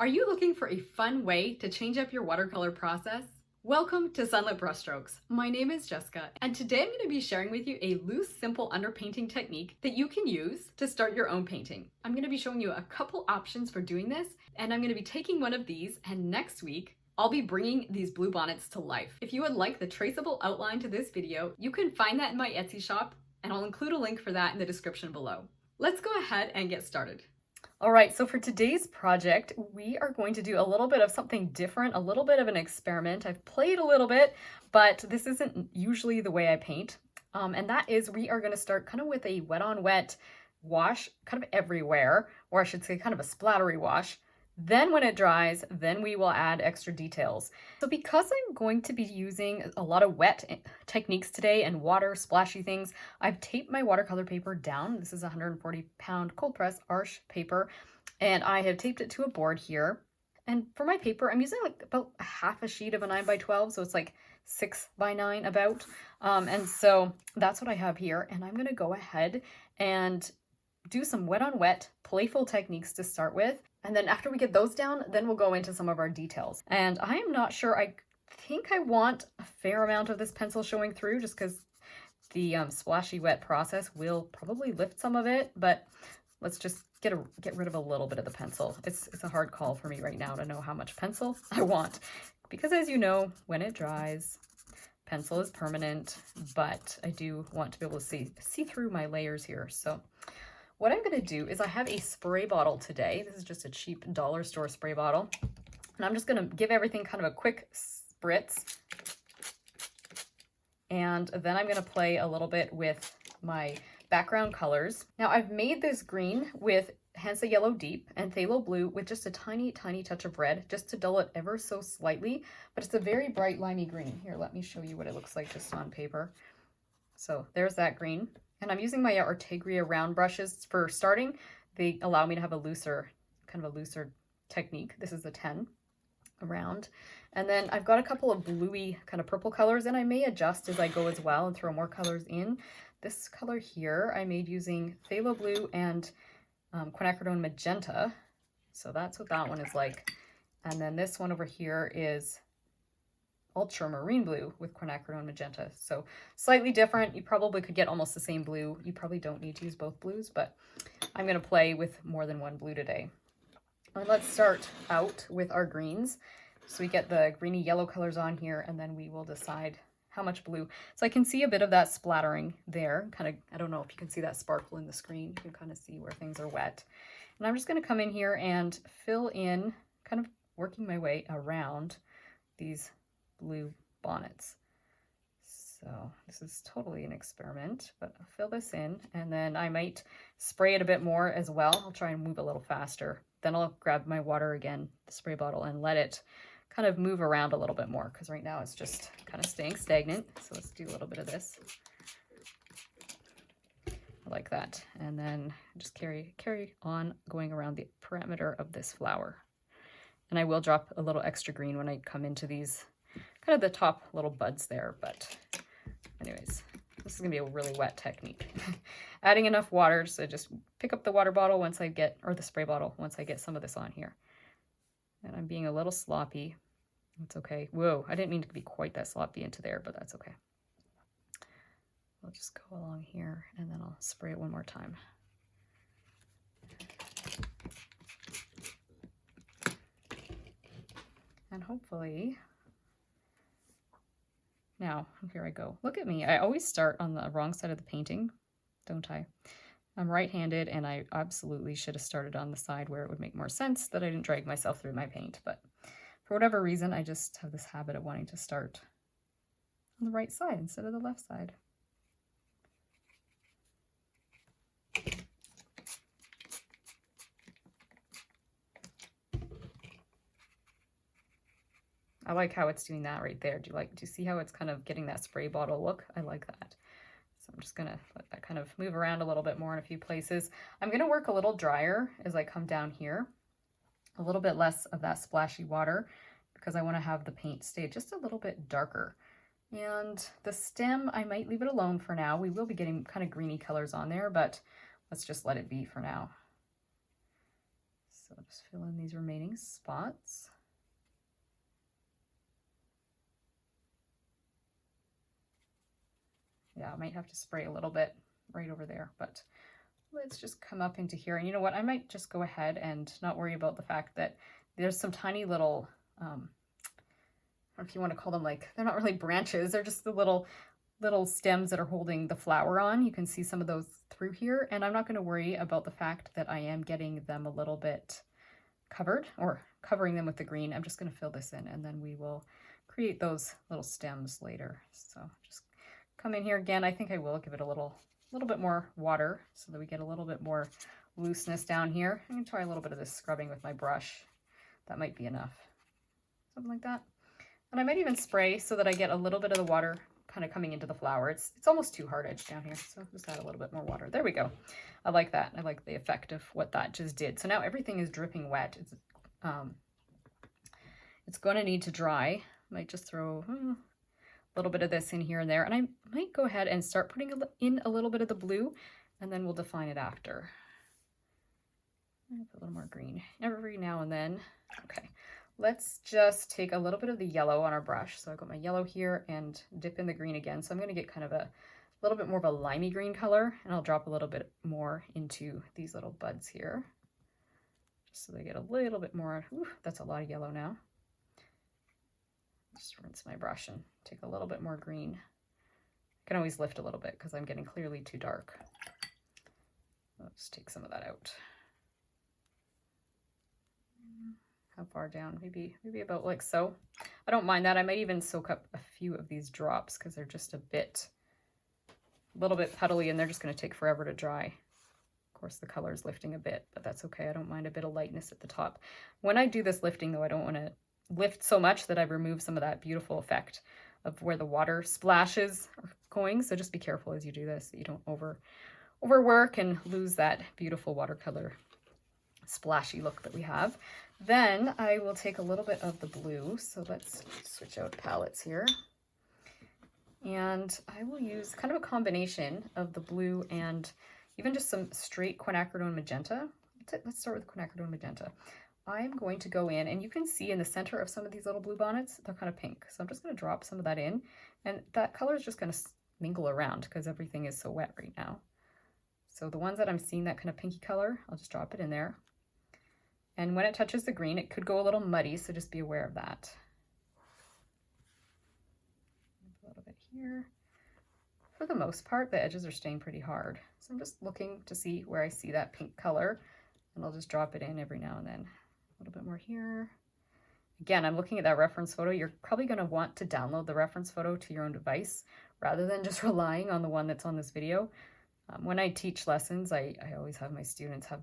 Are you looking for a fun way to change up your watercolor process? Welcome to Sunlit Brushstrokes. My name is Jessica, and today I'm going to be sharing with you a loose, simple underpainting technique that you can use to start your own painting. I'm going to be showing you a couple options for doing this, and I'm going to be taking one of these, and next week I'll be bringing these bluebonnets to life. If you would like the traceable outline to this video, you can find that in my Etsy shop, and I'll include a link for that in the description below. Let's go ahead and get started. All right, so for today's project, we are going to do a little bit of something different, a little bit of an experiment. I've played a little bit, but this isn't usually the way I paint. And that is we are going to start kind of with a wet on wet wash kind of everywhere, or I should say kind of a splattery wash. Then when it dries, then we will add extra details. So because I'm going to be using a lot of wet techniques today and water splashy things, I've taped my watercolor paper down. This is 140-pound cold press Arches paper, and I have taped it to a board here. And for my paper, I'm using like about half a sheet of a 9x12, so it's like 6x9 about. And so that's what I have here, and I'm gonna go ahead and do some wet on wet playful techniques to start with. And then after we get those down, then we'll go into some of our details. And I am not sure, I think I want a fair amount of this pencil showing through just because the splashy wet process will probably lift some of it, but let's just get rid of a little bit of the pencil. It's a hard call for me right now to know how much pencil I want, because as you know, when it dries, pencil is permanent, but I do want to be able to see through my layers here. So what I'm going to do is I have a spray bottle today. This is just a cheap dollar store spray bottle. And I'm just going to give everything kind of a quick spritz. And then I'm going to play a little bit with my background colors. Now I've made this green with Hansa Yellow Deep and Phthalo Blue with just a tiny, tiny touch of red just to dull it ever so slightly. But it's a very bright limey green. Here, let me show you what it looks like just on paper. So there's that green. And I'm using my Artegria round brushes for starting. They allow me to have a looser technique. This is the 10 round. And then I've got a couple of bluey kind of purple colors, and I may adjust as I go as well and throw more colors in. This color here I made using Phthalo Blue and quinacridone Magenta. So that's what that one is like. And then this one over here is Ultramarine Blue with quinacridone Magenta. So slightly different. You probably could get almost the same blue. You probably don't need to use both blues, but I'm going to play with more than one blue today. And let's start out with our greens. So we get the greeny yellow colors on here, and then we will decide how much blue. So I can see a bit of that splattering there. Kind of, I don't know if you can see that sparkle in the screen. You can kind of see where things are wet. And I'm just going to come in here and fill in, kind of working my way around these blue bonnets. So this is totally an experiment, but I'll fill this in, and then I might spray it a bit more as well. I'll try and move a little faster. Then I'll grab my water again, the spray bottle, and let it kind of move around a little bit more, because right now it's just kind of staying stagnant. So let's do a little bit of this. Like that. And then just carry on going around the perimeter of this flower. And I will drop a little extra green when I come into these kind of the top little buds there, but anyways, this is gonna be a really wet technique. Adding enough water, so just pick up the water bottle once I get, or the spray bottle, once I get some of this on here. And I'm being a little sloppy. It's okay. Whoa, I didn't mean to be quite that sloppy into there, but that's okay. I'll just go along here, and then I'll spray it one more time. And hopefully, now, here I go. Look at me. I always start on the wrong side of the painting, don't I? I'm right-handed, and I absolutely should have started on the side where it would make more sense that I didn't drag myself through my paint. But for whatever reason, I just have this habit of wanting to start on the right side instead of the left side. I like how it's doing that right there. Do you see how it's kind of getting that spray bottle look? I like that. So I'm just gonna let that kind of move around a little bit more in a few places. I'm gonna work a little drier as I come down here. A little bit less of that splashy water because I want to have the paint stay just a little bit darker. And the stem, I might leave it alone for now. We will be getting kind of greeny colors on there, but let's just let it be for now. So I'll just fill in these remaining spots. Yeah, I might have to spray a little bit right over there, but let's just come up into here. And you know what? I might just go ahead and not worry about the fact that there's some tiny little, I don't know if you want to call them, like, they're not really branches. They're just the little stems that are holding the flower on. You can see some of those through here. And I'm not going to worry about the fact that I am getting them a little bit covered or covering them with the green. I'm just going to fill this in and then we will create those little stems later. So just come in here again. I think I will give it a little bit more water so that we get a little bit more looseness down here. I'm going to try a little bit of this scrubbing with my brush. That might be enough. Something like that. And I might even spray so that I get a little bit of the water kind of coming into the flower. It's almost too hard edge down here, so just add a little bit more water. There we go. I like that. I like the effect of what that just did. So now everything is dripping wet. It's going to need to dry. Might just throw a little bit of this in here and there, and I might go ahead and start putting in a little bit of the blue, and then we'll define it after. Put a little more green every now and then. Okay. Let's just take a little bit of the yellow on our brush. So I've got my yellow here and dip in the green again. So I'm going to get kind of a little bit more of a limey green color, and I'll drop a little bit more into these little buds here, just so they get a little bit more. Ooh, that's a lot of yellow now. Just rinse my brush and take a little bit more green. I can always lift a little bit because I'm getting clearly too dark. Let's take some of that out. How far down? Maybe about like so. I don't mind that. I might even soak up a few of these drops because they're just a little bit puddly, and they're just going to take forever to dry. Of course, the color is lifting a bit, but that's okay. I don't mind a bit of lightness at the top. When I do this lifting, though, I don't want to lift so much that I remove some of that beautiful effect of where the water splashes are going. So just be careful as you do this, that you don't overwork and lose that beautiful watercolor splashy look that we have. Then I will take a little bit of the blue. So let's switch out palettes here. And I will use kind of a combination of the blue and even just some straight quinacridone magenta. Let's start with quinacridone magenta. I'm going to go in, and you can see in the center of some of these little blue bonnets, they're kind of pink. So I'm just going to drop some of that in, and that color is just going to mingle around because everything is so wet right now. So the ones that I'm seeing that kind of pinky color, I'll just drop it in there. And when it touches the green, it could go a little muddy, so just be aware of that. A little bit here. For the most part, the edges are staying pretty hard. So I'm just looking to see where I see that pink color, and I'll just drop it in every now and then. A little bit more here. Again, I'm looking at that reference photo. You're probably going to want to download the reference photo to your own device rather than just relying on the one that's on this video. When I teach lessons, I always have my students have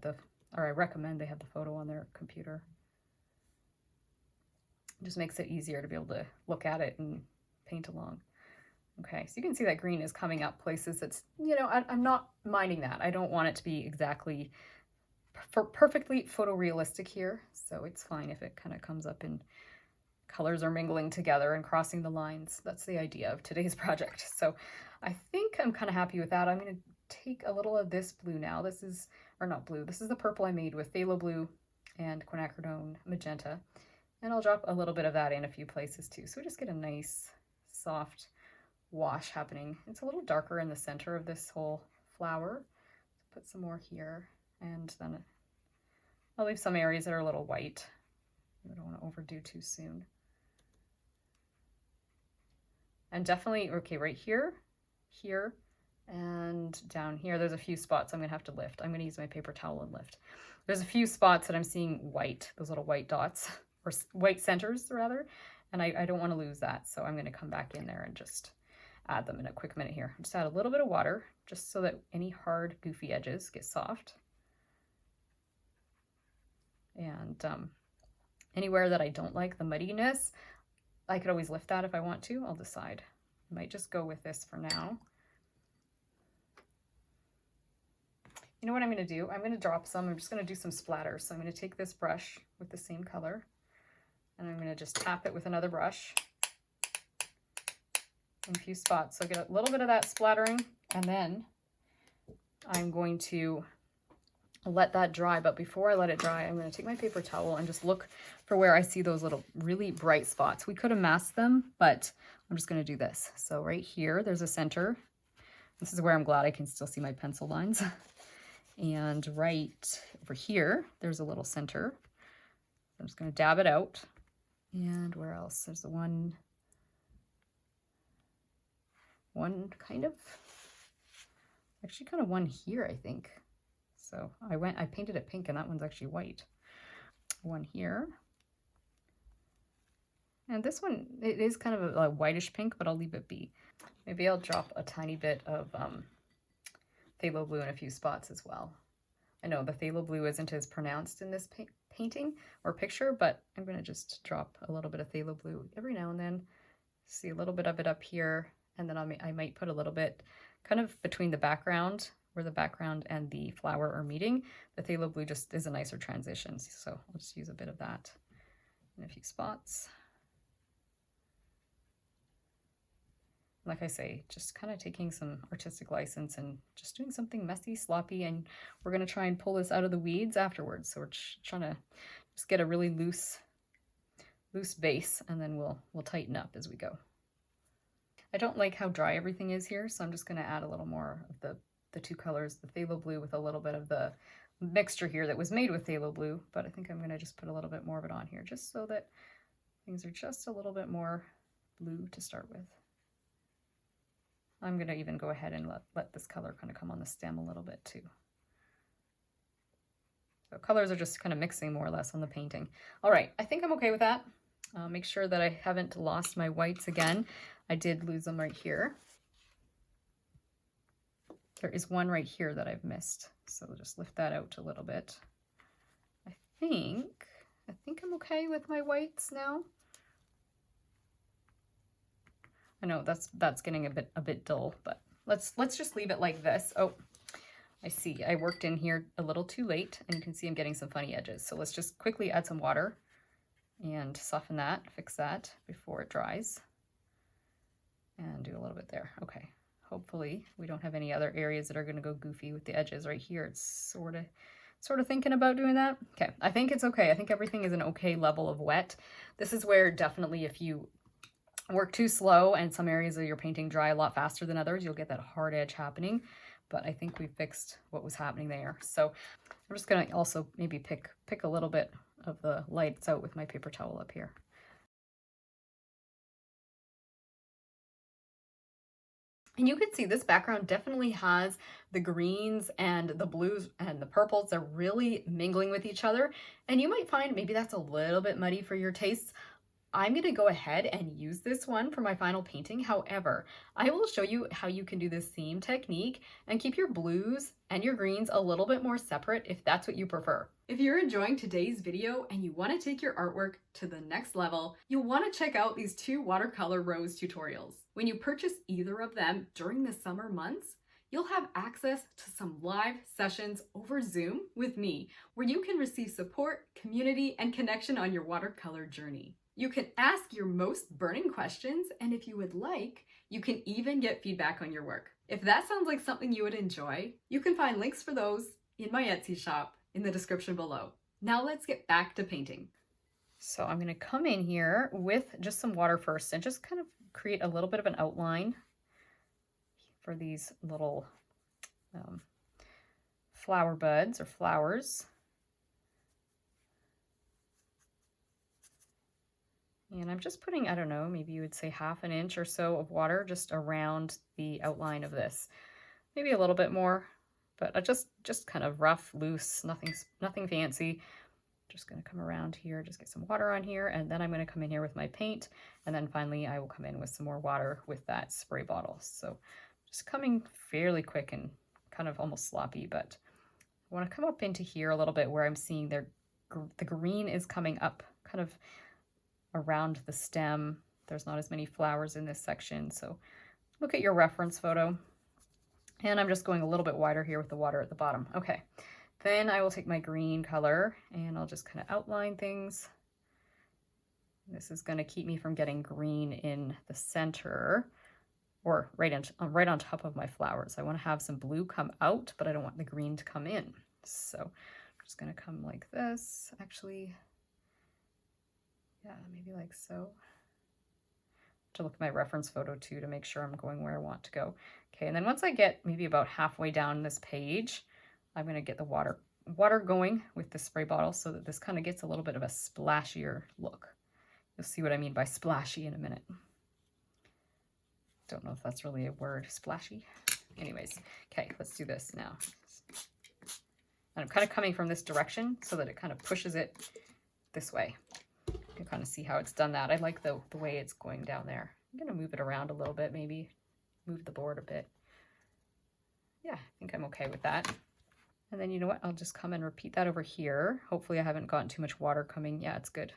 I recommend they have the photo on their computer. It just makes it easier to be able to look at it and paint along. Okay, so you can see that green is coming up places that's, I'm not minding that. I don't want it to be exactly perfectly photorealistic here, so it's fine if it kind of comes up and colors are mingling together and crossing the lines. That's the idea of today's project. So I think I'm kind of happy with that. I'm going to take a little of this blue now. This is the purple I made with phthalo blue and quinacridone magenta, and I'll drop a little bit of that in a few places too. So we just get a nice soft wash happening. It's a little darker in the center of this whole flower. Put some more here, and then I'll leave some areas that are a little white. I don't want to overdo too soon. And definitely, okay, right here, and down here, there's a few spots I'm going to have to lift. I'm going to use my paper towel and lift. There's a few spots that I'm seeing white, those little white dots, or white centers rather, and I don't want to lose that. So I'm going to come back in there and just add them in a quick minute here. Just add a little bit of water just so that any hard, goofy edges get soft. And anywhere that I don't like the muddiness, I could always lift that if I want to. I'll decide. I might just go with this for now. You know what I'm going to do? I'm going to drop some. I'm just going to do some splatters. So I'm going to take this brush with the same color, and I'm going to just tap it with another brush in a few spots. So get a little bit of that splattering, and then I'm going to let that dry. But before I let it dry, I'm going to take my paper towel and just look for where I see those little really bright spots. We could have masked them, but I'm just going to do this. So right here, there's a center. This is where I'm glad I can still see my pencil lines. And right over here, there's a little center. I'm just going to dab it out. And where else? There's the one kind of, actually kind of one here, I think. So I painted it pink and that one's actually white. One here. And this one, it is kind of a whitish pink, but I'll leave it be. Maybe I'll drop a tiny bit of phthalo blue in a few spots as well. I know the phthalo blue isn't as pronounced in this painting or picture, but I'm going to just drop a little bit of phthalo blue every now and then. See a little bit of it up here, and then I might put a little bit kind of between the background, where the background and the flower are meeting. The phthalo blue just is a nicer transition, so I'll just use a bit of that in a few spots. Like I say, just kind of taking some artistic license and just doing something messy, sloppy, and we're going to try and pull this out of the weeds afterwards. So we're trying to just get a really loose base, and then we'll tighten up as we go. I don't like how dry everything is here, so I'm just going to add a little more of the two colors, the phthalo blue with a little bit of the mixture here that was made with phthalo blue, but I think I'm going to just put a little bit more of it on here just so that things are just a little bit more blue to start with. I'm going to even go ahead and let this color kind of come on the stem a little bit too. So colors are just kind of mixing more or less on the painting. All right, I think I'm okay with that. Make sure that I haven't lost my whites again. I did lose them right here. There is one right here that I've missed. So we'll just lift that out a little bit. I think I'm okay with my whites now. I know that's getting a bit dull, but let's just leave it like this. Oh, I see. I worked in here a little too late, and you can see I'm getting some funny edges. So let's just quickly add some water and soften that, fix that before it dries. And do a little bit there. Okay. Hopefully we don't have any other areas that are going to go goofy with the edges right here. It's sort of thinking about doing that. Okay. I think it's okay. I think everything is an okay level of wet. This is where definitely if you work too slow and some areas of your painting dry a lot faster than others, you'll get that hard edge happening. But I think we fixed what was happening there. So I'm just going to also maybe pick a little bit of the lights out with my paper towel up here. And you can see this background definitely has the greens and the blues and the purples. They're really mingling with each other. And you might find maybe that's a little bit muddy for your tastes. I'm going to go ahead and use this one for my final painting. However, I will show you how you can do the same technique and keep your blues and your greens a little bit more separate if that's what you prefer. If you're enjoying today's video and you want to take your artwork to the next level, you'll want to check out these 2 watercolor rose tutorials. When you purchase either of them during the summer months, you'll have access to some live sessions over Zoom with me, where you can receive support, community, and connection on your watercolor journey. You can ask your most burning questions, and if you would like, you can even get feedback on your work. If that sounds like something you would enjoy, you can find links for those in my Etsy shop in the description below. Now let's get back to painting. So I'm going to come in here with just some water first and just kind of create a little bit of an outline for these little flower buds or flowers. And I'm just putting, I don't know, maybe you would say ½ an inch or so of water just around the outline of this. Maybe a little bit more, but just kind of rough, loose, nothing fancy. Just going to come around here, just get some water on here, and then I'm going to come in here with my paint, and then finally I will come in with some more water with that spray bottle. So just coming fairly quick and kind of almost sloppy, but I want to come up into here a little bit where I'm seeing the green is coming up kind of around the stem. There's not as many flowers in this section, so look at your reference photo. And I'm just going a little bit wider here with the water at the bottom. Okay, then I will take my green color and I'll just kind of outline things. This is going to keep me from getting green in the center or right on top of my flowers. I want to have some blue come out, but I don't want the green to come in. So I'm just gonna come like this, actually, yeah, maybe like so. To look at my reference photo too to make sure I'm going where I want to go. Okay, and then once I get maybe about halfway down this page, I'm gonna get the water going with the spray bottle so that this kind of gets a little bit of a splashier look. You'll see what I mean by splashy in a minute. Don't know if that's really a word, splashy. Anyways, okay, let's do this now. And I'm kind of coming from this direction so that it kind of pushes it this way. You can kind of see how it's done that. I like the way it's going down there. I'm gonna move it around a little bit, maybe move the board a bit. Yeah, I think I'm okay with that. And then you know what? I'll just come and repeat that over here. Hopefully I haven't gotten too much water coming. Yeah, it's good.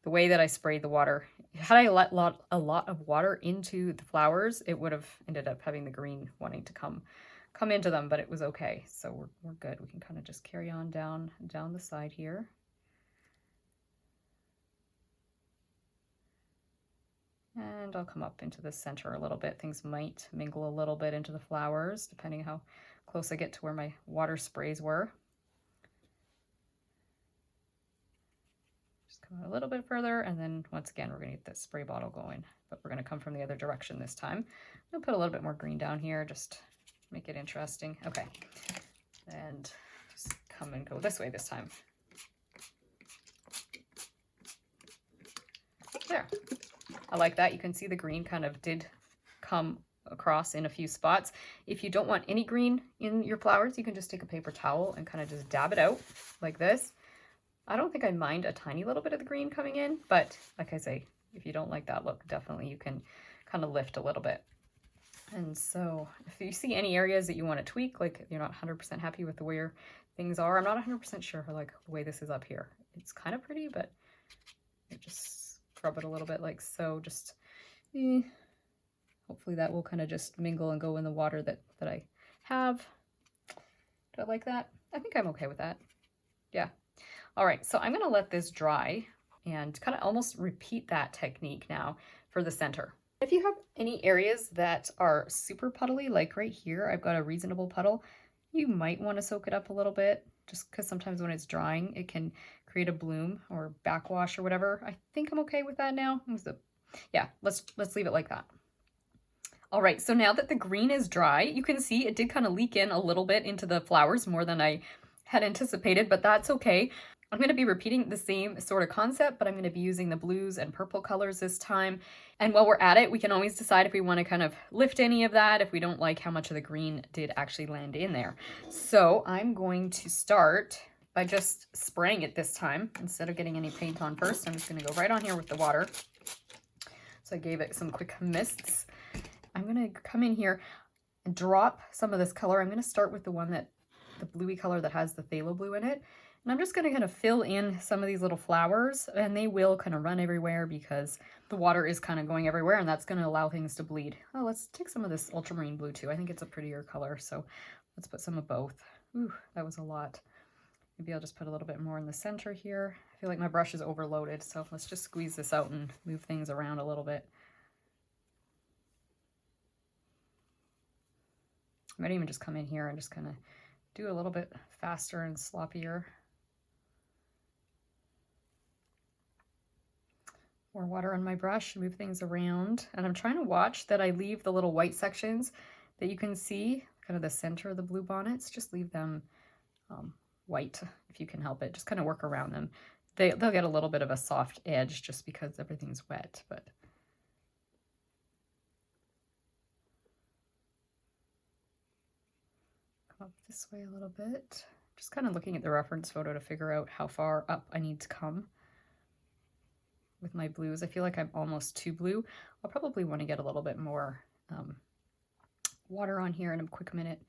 The way that I sprayed the water, had I let a lot of water into the flowers, it would have ended up having the green wanting to come into them, but it was okay. So we're good. We can kind of just carry on down the side here. And I'll come up into the center a little bit. Things might mingle a little bit into the flowers, depending how close I get to where my water sprays were. Just come out a little bit further, and then once again, we're going to get this spray bottle going, but we're going to come from the other direction this time. I'll put a little bit more green down here, just make it interesting. Okay, and just come and go this way this time. There. I like that. You can see the green kind of did come across in a few spots. If you don't want any green in your flowers, you can just take a paper towel and kind of just dab it out like this. I don't think I mind a tiny little bit of the green coming in, but like I say, if you don't like that look, definitely you can kind of lift a little bit. And so if you see any areas that you want to tweak, like you're not 100% happy with the way your things are, I'm not 100% sure like the way this is up here. It's kind of pretty, but just rub it a little bit like so, just hopefully that will kind of just mingle and go in the water that I have. Do I like that? I think I'm okay with that. Yeah. All right, so I'm gonna let this dry and kind of almost repeat that technique now for the center. If you have any areas that are super puddly, like right here, I've got a reasonable puddle, you might want to soak it up a little bit, just because sometimes when it's drying, it can create a bloom or backwash or whatever. I think I'm okay with that now. So, yeah, let's leave it like that. All right, so now that the green is dry, you can see it did kind of leak in a little bit into the flowers more than I had anticipated, but that's okay. I'm going to be repeating the same sort of concept, but I'm going to be using the blues and purple colors this time. And while we're at it, we can always decide if we want to kind of lift any of that, if we don't like how much of the green did actually land in there. So I'm going to start by just spraying it this time. Instead of getting any paint on first, I'm just going to go right on here with the water. So I gave it some quick mists. I'm going to come in here and drop some of this color. I'm going to start with the one that, the bluey color that has the phthalo blue in it. And I'm just going to kind of fill in some of these little flowers, and they will kind of run everywhere because the water is kind of going everywhere, and that's going to allow things to bleed. Oh, let's take some of this ultramarine blue too. I think it's a prettier color, so let's put some of both. Ooh, that was a lot. Maybe I'll just put a little bit more in the center here. I feel like my brush is overloaded, so let's just squeeze this out and move things around a little bit. I might even just come in here and just kind of do a little bit faster and sloppier. More water on my brush, move things around. And I'm trying to watch that I leave the little white sections that you can see, kind of the center of the bluebonnets, just leave them white if you can help it. Just kind of work around them. They'll get a little bit of a soft edge just because everything's wet, but come up this way a little bit. Just kind of looking at the reference photo to figure out how far up I need to come with my blues. I feel like I'm almost too blue. I'll probably want to get a little bit more water on here in a quick minute.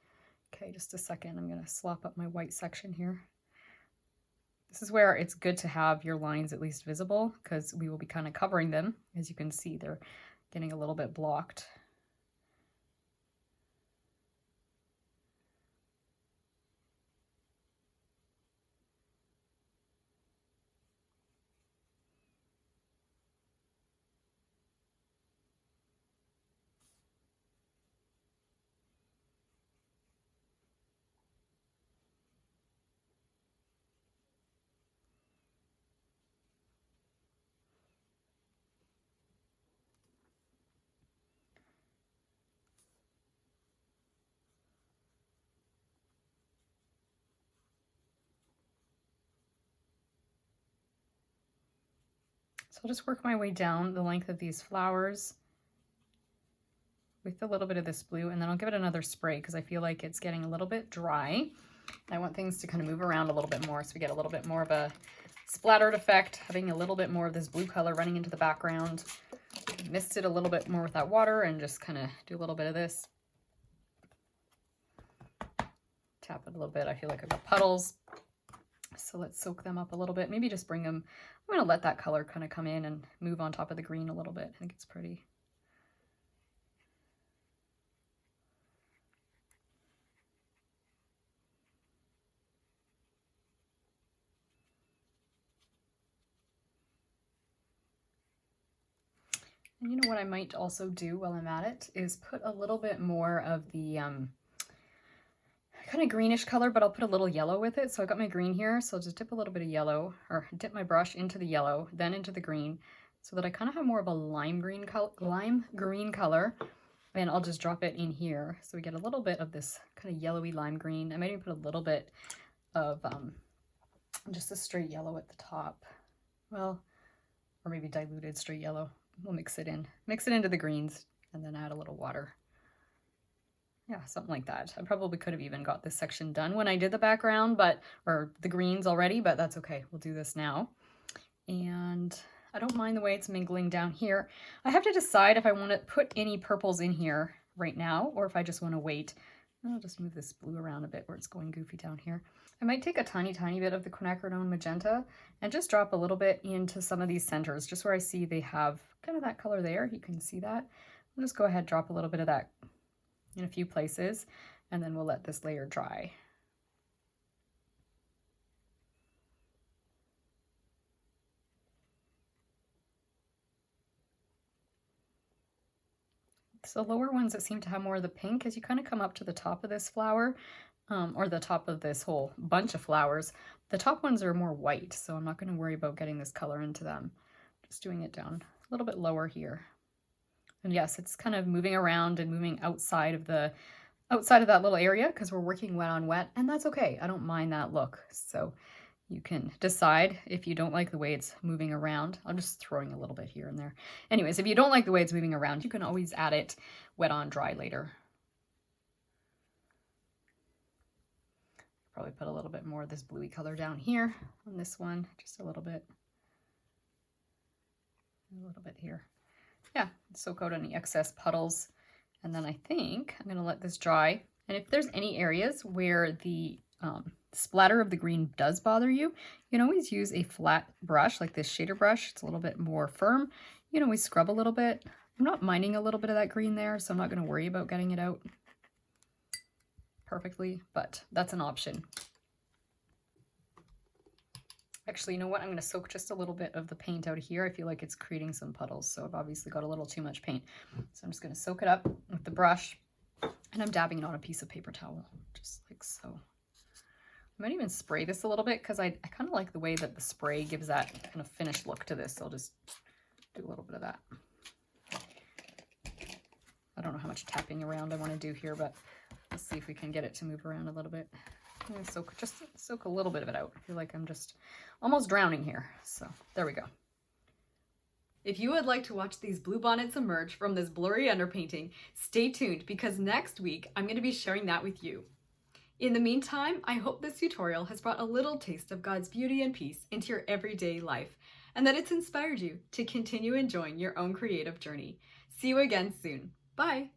Okay, just a second. I'm going to slop up my white section here. This is where it's good to have your lines at least visible because we will be kind of covering them. As you can see, they're getting a little bit blocked. So I'll just work my way down the length of these flowers with a little bit of this blue, and then I'll give it another spray because I feel like it's getting a little bit dry. I want things to kind of move around a little bit more so we get a little bit more of a splattered effect, having a little bit more of this blue color running into the background. Mist it a little bit more with that water and just kind of do a little bit of this. Tap it a little bit. I feel like I've got puddles. So let's soak them up a little bit. Maybe just bring them, I'm going to let that color kind of come in and move on top of the green a little bit. I think it's pretty. And you know what I might also do while I'm at it is put a little bit more of the kind of greenish color, but I'll put a little yellow with it. So I got my green here, so I'll just dip a little bit of yellow, or dip my brush into the yellow, then into the green, so that I kind of have more of a lime green color, and I'll just drop it in here. So we get a little bit of this kind of yellowy lime green. I might even put a little bit of just a straight yellow at the top. Well, or maybe diluted straight yellow. We'll mix it into the greens, and then add a little water. Yeah, something like that. I probably could have even got this section done when I did the background, or the greens already, but that's okay. We'll do this now. And I don't mind the way it's mingling down here. I have to decide if I want to put any purples in here right now, or if I just want to wait. I'll just move this blue around a bit where it's going goofy down here. I might take a tiny bit of the quinacridone magenta and just drop a little bit into some of these centers, just where I see they have kind of that color there. You can see that. I'll just go ahead and drop a little bit of that in a few places, and then we'll let this layer dry. So the lower ones that seem to have more of the pink, as you kind of come up to the top of this flower, or the top of this whole bunch of flowers, the top ones are more white, so I'm not going to worry about getting this color into them. Just doing it down a little bit lower here. And yes, it's kind of moving around and moving outside of that little area because we're working wet on wet, and that's okay. I don't mind that look. So you can decide if you don't like the way it's moving around. I'm just throwing a little bit here and there. Anyways, if you don't like the way it's moving around, you can always add it wet on dry later. Probably put a little bit more of this bluey color down here on this one, just a little bit here. Yeah, soak out any excess puddles. And then I think I'm going to let this dry. And if there's any areas where the splatter of the green does bother you, you can always use a flat brush like this shader brush. It's a little bit more firm. You can always scrub a little bit. I'm not minding a little bit of that green there, so I'm not going to worry about getting it out perfectly, but that's an option. Actually, you know what? I'm going to soak just a little bit of the paint out of here. I feel like it's creating some puddles, so I've obviously got a little too much paint. So I'm just going to soak it up with the brush, and I'm dabbing it on a piece of paper towel, just like so. I might even spray this a little bit because I kind of like the way that the spray gives that kind of finished look to this. So I'll just do a little bit of that. I don't know how much tapping around I want to do here, but let's see if we can get it to move around a little bit. I'm going to soak a little bit of it out. I feel like I'm just almost drowning here. So there we go. If you would like to watch these bluebonnets emerge from this blurry underpainting, stay tuned because next week I'm going to be sharing that with you. In the meantime, I hope this tutorial has brought a little taste of God's beauty and peace into your everyday life, and that it's inspired you to continue enjoying your own creative journey. See you again soon. Bye!